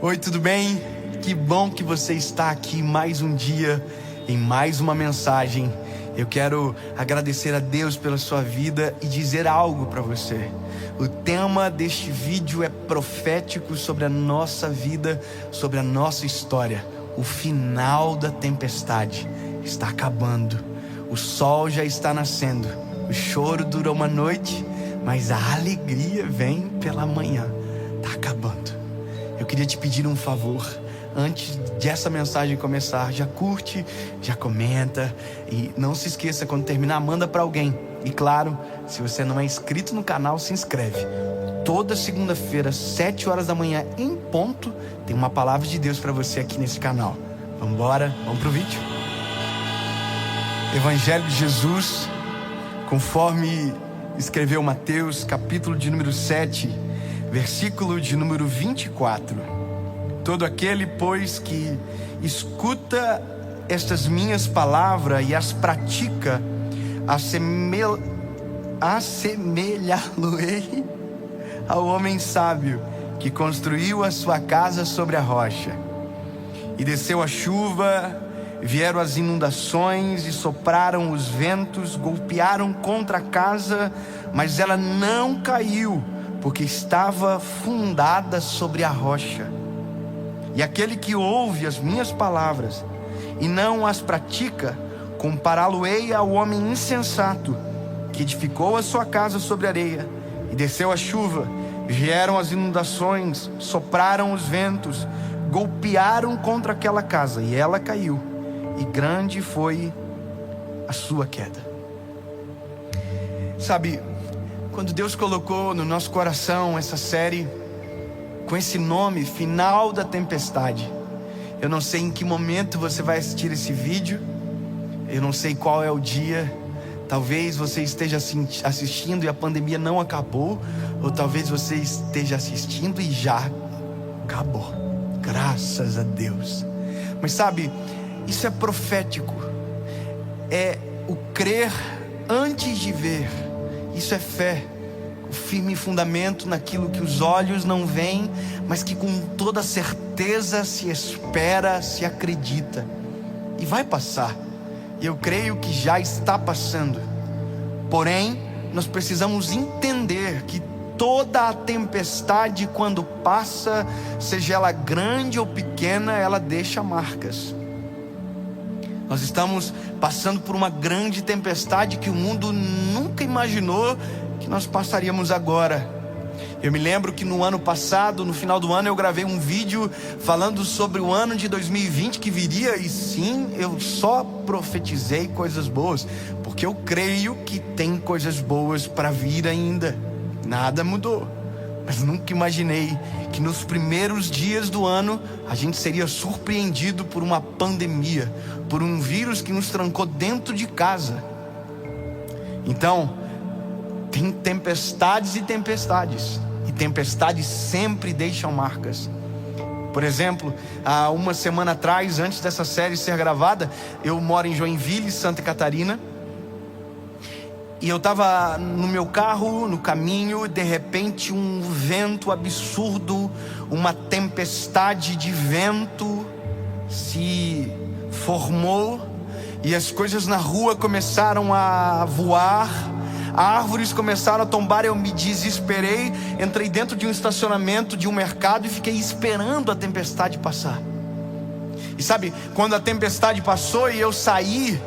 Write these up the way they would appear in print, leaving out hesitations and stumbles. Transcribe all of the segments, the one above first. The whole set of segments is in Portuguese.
Oi, tudo bem? Que bom que você está aqui mais um dia, em mais uma mensagem. Eu quero agradecer a Deus pela sua vida e dizer algo para você. O tema deste vídeo é profético sobre a nossa vida, sobre a nossa história. O final da tempestade está acabando. O sol já está nascendo. O choro dura uma noite, mas a alegria vem pela manhã. Está acabando. Eu queria te pedir um favor. Antes dessa mensagem começar, já curte, já comenta. E não se esqueça, quando terminar, manda para alguém. E claro, se você não é inscrito no canal, se inscreve. Toda segunda-feira, 7 horas da manhã, em ponto, tem uma palavra de Deus para você aqui nesse canal. Vamos embora, vamos pro vídeo. Evangelho de Jesus, conforme escreveu Mateus, capítulo de número 7, versículo de número 24. Todo aquele, pois, que escuta estas minhas palavras e as pratica, assemelhá-lo-ei ao homem sábio que construiu a sua casa sobre a rocha. E desceu a chuva, vieram as inundações e sopraram os ventos, golpearam contra a casa, mas ela não caiu, porque estava fundada sobre a rocha. E aquele que ouve as minhas palavras e não as pratica, compará-lo-ei ao homem insensato, que edificou a sua casa sobre areia, e desceu a chuva, vieram as inundações, sopraram os ventos, golpearam contra aquela casa, e ela caiu, e grande foi a sua queda. Sabe, quando Deus colocou no nosso coração essa série com esse nome, Final da Tempestade, eu não sei em que momento você vai assistir esse vídeo, eu não sei qual é o dia. Talvez você esteja assistindo e a pandemia não acabou, ou talvez você esteja assistindo e já acabou, graças a Deus. Mas sabe, isso é profético, é o crer antes de ver. Isso é fé, o firme fundamento naquilo que os olhos não veem, mas que com toda certeza se espera, se acredita. E vai passar, e eu creio que já está passando. Porém, nós precisamos entender que toda a tempestade, quando passa, seja ela grande ou pequena, ela deixa marcas. Nós estamos passando por uma grande tempestade que o mundo nunca imaginou que nós passaríamos agora. Eu me lembro que no ano passado, no final do ano, eu gravei um vídeo falando sobre o ano de 2020 que viria. E sim, eu só profetizei coisas boas, porque eu creio que tem coisas boas para vir ainda. Nada mudou, mas nunca imaginei que nos primeiros dias do ano a gente seria surpreendido por uma pandemia, por um vírus que nos trancou dentro de casa. Então, tem tempestades e tempestades, e tempestades sempre deixam marcas. Por exemplo, há uma semana atrás, antes dessa série ser gravada, eu moro em Joinville, Santa Catarina, e eu estava no meu carro, no caminho, de repente um vento absurdo, uma tempestade de vento se formou, e as coisas na rua começaram a voar, árvores começaram a tombar. Eu me desesperei, entrei dentro de um estacionamento de um mercado e fiquei esperando a tempestade passar. E sabe, quando a tempestade passou e eu saí,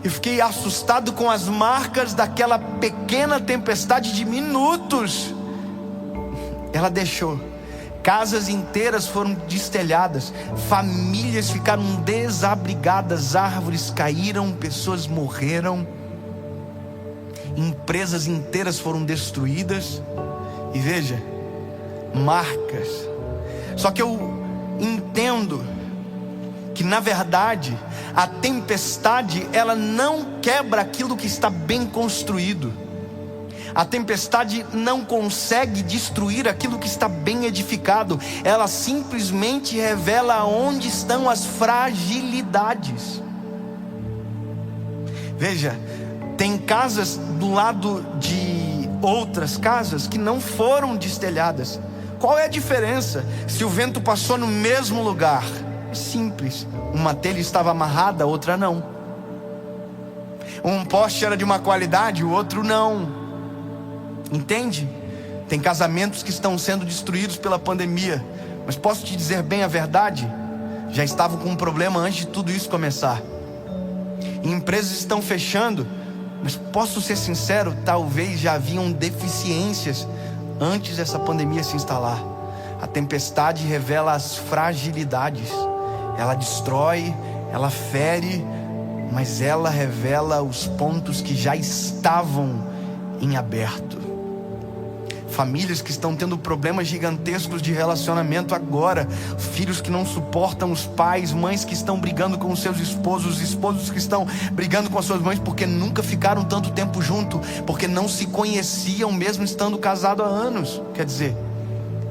eu fiquei assustado com as marcas daquela pequena tempestade de minutos. Ela deixou. Casas inteiras foram destelhadas, famílias ficaram desabrigadas, árvores caíram, pessoas morreram, empresas inteiras foram destruídas. E veja, marcas. Só que eu entendo que na verdade a tempestade, ela não quebra aquilo que está bem construído. A tempestade não consegue destruir aquilo que está bem edificado. Ela simplesmente revela onde estão as fragilidades. Veja, tem casas do lado de outras casas que não foram destelhadas, Qual é a diferença se o vento passou no mesmo lugar? É simples. Uma telha estava amarrada, a outra não. Um poste era de uma qualidade, o outro não. Entende? Tem casamentos que estão sendo destruídos pela pandemia, mas posso te dizer bem a verdade? Já estavam com um problema antes de tudo isso começar. E empresas estão fechando, mas posso ser sincero, talvez já haviam deficiências antes dessa pandemia se instalar. A tempestade revela as fragilidades. Ela destrói, ela fere, mas ela revela os pontos que já estavam em aberto. Famílias que estão tendo problemas gigantescos de relacionamento agora. Filhos que não suportam os pais. Mães que estão brigando com os seus esposos. Esposos que estão brigando com as suas mães porque nunca ficaram tanto tempo junto, porque não se conheciam mesmo estando casados há anos. Quer dizer,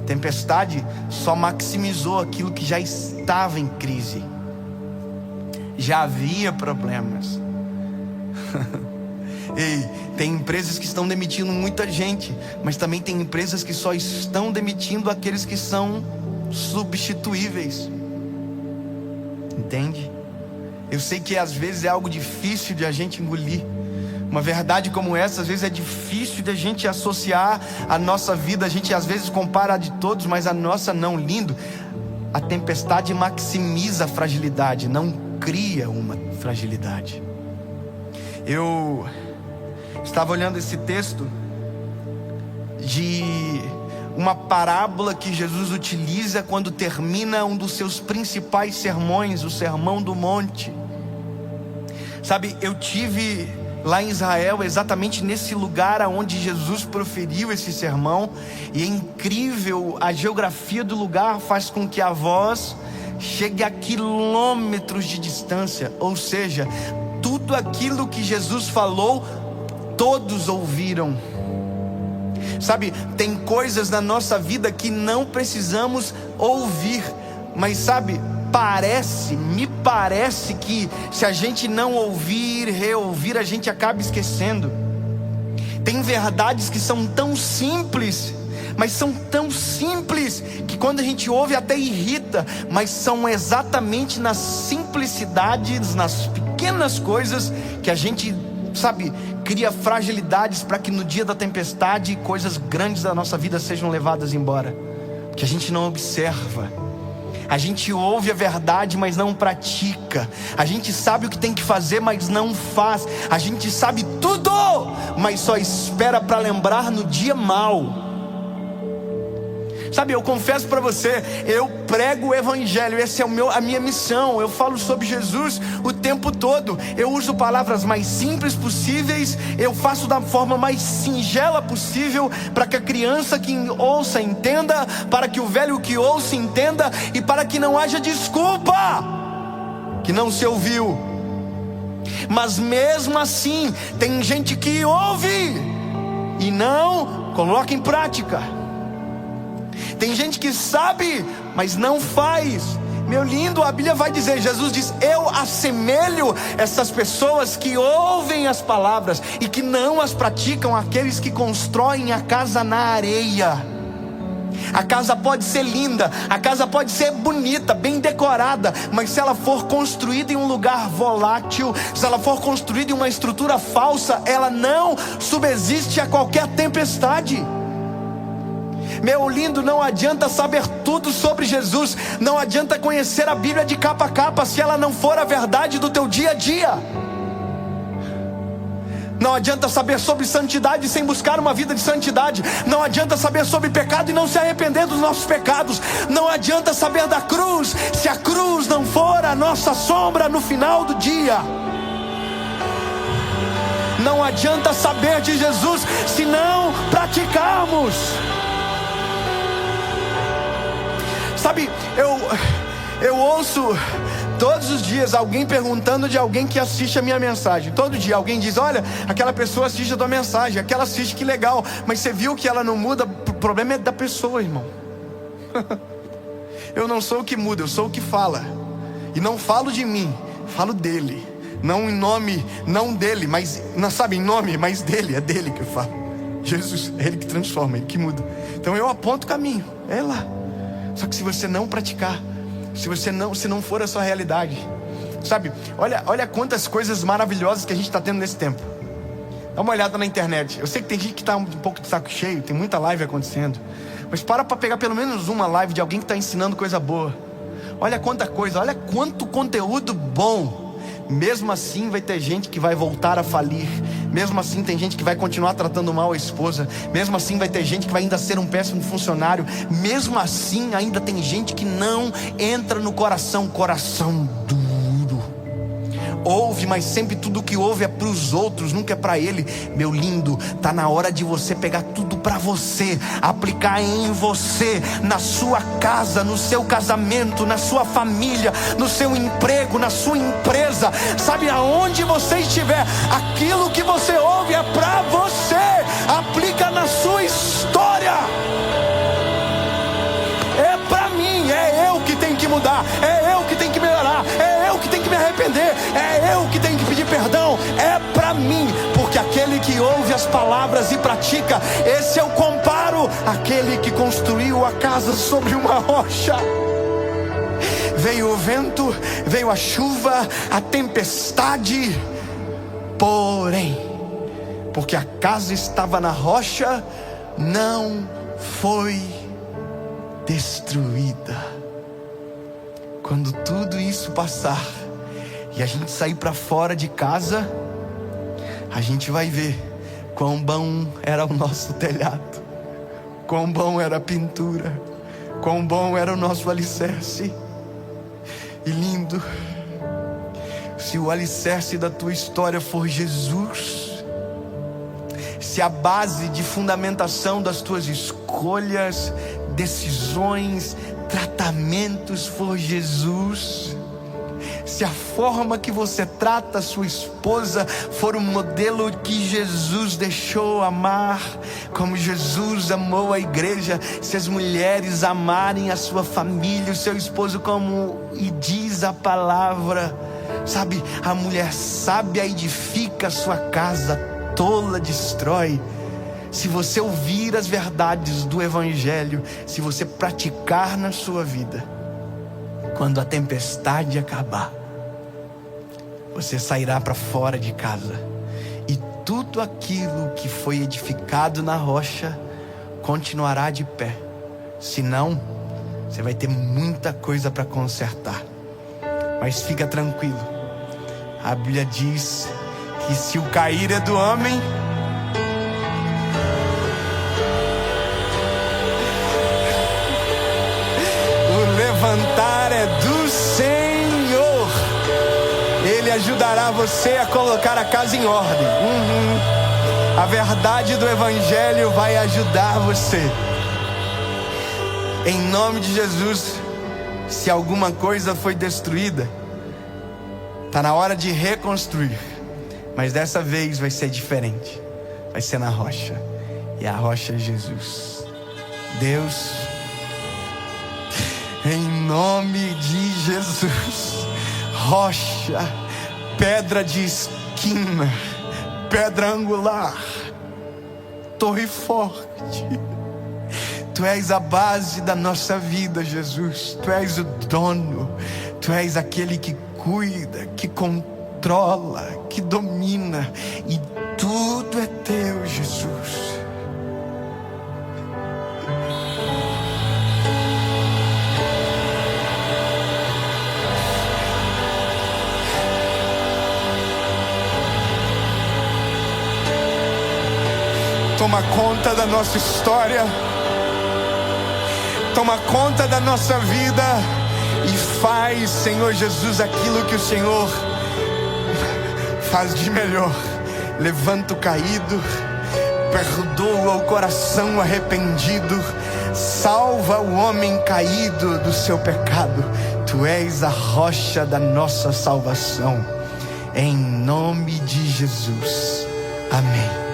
tempestade só maximizou aquilo que já estava em crise. Já havia problemas. Ei, tem empresas que estão demitindo muita gente, mas também tem empresas que só estão demitindo aqueles que são substituíveis. Entende? Eu sei que às vezes é algo difícil de a gente engolir. Uma verdade como essa, às vezes é difícil de a gente associar à nossa vida. A gente às vezes compara a de todos, mas a nossa não. Lindo. A tempestade maximiza a fragilidade, não cria uma fragilidade. Eu estava olhando esse texto de uma parábola que Jesus utiliza quando termina um dos seus principais sermões, o Sermão do Monte. Sabe, eu tive lá em Israel, exatamente nesse lugar onde Jesus proferiu esse sermão, e é incrível, a geografia do lugar faz com que a voz chegue a quilômetros de distância, ou seja, tudo aquilo que Jesus falou, todos ouviram. Sabe, tem coisas na nossa vida que não precisamos ouvir, mas sabe, me parece que se a gente não ouvir, reouvir, a gente acaba esquecendo. Tem verdades que são tão simples, mas são tão simples que quando a gente ouve até irrita, mas são exatamente nas simplicidades, nas pequenas coisas que a gente, sabe, cria fragilidades para que no dia da tempestade coisas grandes da nossa vida sejam levadas embora, que a gente não observa. A gente ouve a verdade, mas não pratica. A gente sabe o que tem que fazer, mas não faz. A gente sabe tudo, mas só espera para lembrar no dia mau. Sabe, eu confesso para você, eu prego o evangelho, essa é a minha missão. Eu falo sobre Jesus o tempo todo. Eu uso palavras mais simples possíveis, eu faço da forma mais singela possível, para que a criança que ouça entenda, para que o velho que ouça entenda, e para que não haja desculpa que não se ouviu. Mas mesmo assim, tem gente que ouve e não coloca em prática. Tem gente que sabe, mas não faz. Meu lindo, a Bíblia vai dizer, Jesus diz, eu assemelho essas pessoas que ouvem as palavras e que não as praticam, aqueles que constroem a casa na areia. A casa pode ser linda, a casa pode ser bonita, bem decorada, mas se ela for construída em um lugar volátil, se ela for construída em uma estrutura falsa, ela não subsiste a qualquer tempestade. Meu lindo, não adianta saber tudo sobre Jesus, não adianta conhecer a Bíblia de capa a capa, se ela não for a verdade do teu dia a dia. Não adianta saber sobre santidade sem buscar uma vida de santidade. Não adianta saber sobre pecado e não se arrepender dos nossos pecados. Não adianta saber da cruz, se a cruz não for a nossa sombra no final do dia. Não adianta saber de Jesus se não praticarmos. Sabe, eu ouço todos os dias alguém perguntando de alguém que assiste a minha mensagem. Todo dia alguém diz, olha, aquela pessoa assiste a tua mensagem, aquela assiste, que legal, mas você viu que ela não muda? O problema é da pessoa, irmão. Eu não sou o que muda, eu sou o que fala. E não falo de mim, falo dele. Não em nome, não dele, mas, não sabe, em nome, mas dele, é dele que eu falo. Jesus, é Ele que transforma, Ele que muda. Então eu aponto o caminho, é lá. Só que se você não praticar, se não for a sua realidade, sabe, olha quantas coisas maravilhosas que a gente está tendo nesse tempo. Dá uma olhada na internet. Eu sei que tem gente que está um pouco de saco cheio, tem muita live acontecendo, mas para pegar pelo menos uma live de alguém que está ensinando coisa boa. Olha quanta coisa, olha quanto conteúdo bom. Mesmo assim vai ter gente que vai voltar a falir. Mesmo assim tem gente que vai continuar tratando mal a esposa. Mesmo assim vai ter gente que vai ainda ser um péssimo funcionário. Mesmo assim ainda tem gente que não entra no coração duro. Ouve, mas sempre tudo que ouve é para os outros, nunca é para ele. Meu lindo, tá na hora de você pegar tudo para você, aplicar em você, na sua casa, no seu casamento, na sua família, no seu emprego, na sua empresa. Sabe, aonde você estiver, aquilo que você ouve é para você. Aplica na sua história. É para mim, é eu que tenho que mudar, é eu que tenho que melhorar, é eu que tenho que me arrepender, é eu que tenho que pedir perdão. É para mim, porque aquele que ouve as palavras e pratica, esse eu comparo àquele que construiu a casa sobre uma rocha. Veio o vento, veio a chuva, a tempestade, porém, porque a casa estava na rocha, não foi destruída. Quando tudo isso passar e a gente sair para fora de casa, a gente vai ver quão bom era o nosso telhado, quão bom era a pintura, quão bom era o nosso alicerce. E lindo, se o alicerce da tua história for Jesus, se a base de fundamentação das tuas escolhas, decisões, tratamentos for Jesus, se a forma que você trata a sua esposa for o modelo que Jesus deixou amar, como Jesus amou a igreja, se as mulheres amarem a sua família, o seu esposo como e diz a palavra, sabe, a mulher sábia edifica a sua casa, tola destrói. Se você ouvir as verdades do Evangelho, se você praticar na sua vida, quando a tempestade acabar, você sairá para fora de casa e tudo aquilo que foi edificado na rocha continuará de pé. Senão, você vai ter muita coisa para consertar. Mas fica tranquilo, a Bíblia diz que se o cair é do homem, levantar é do Senhor. Ele ajudará você a colocar a casa em ordem. A verdade do Evangelho vai ajudar você. Em nome de Jesus, se alguma coisa foi destruída, está na hora de reconstruir. Mas dessa vez vai ser diferente. Vai ser na rocha. E a rocha é Jesus. Deus, em nome de Jesus, rocha, pedra de esquina, pedra angular, torre forte, Tu és a base da nossa vida, Jesus. Tu és o dono, Tu és aquele que cuida, que controla, que domina, e tudo é Teu, Jesus. Toma conta da nossa história, toma conta da nossa vida e faz, Senhor Jesus, aquilo que o Senhor faz de melhor. Levanta o caído, perdoa o coração arrependido, salva o homem caído do seu pecado. Tu és a rocha da nossa salvação. Em nome de Jesus. Amém.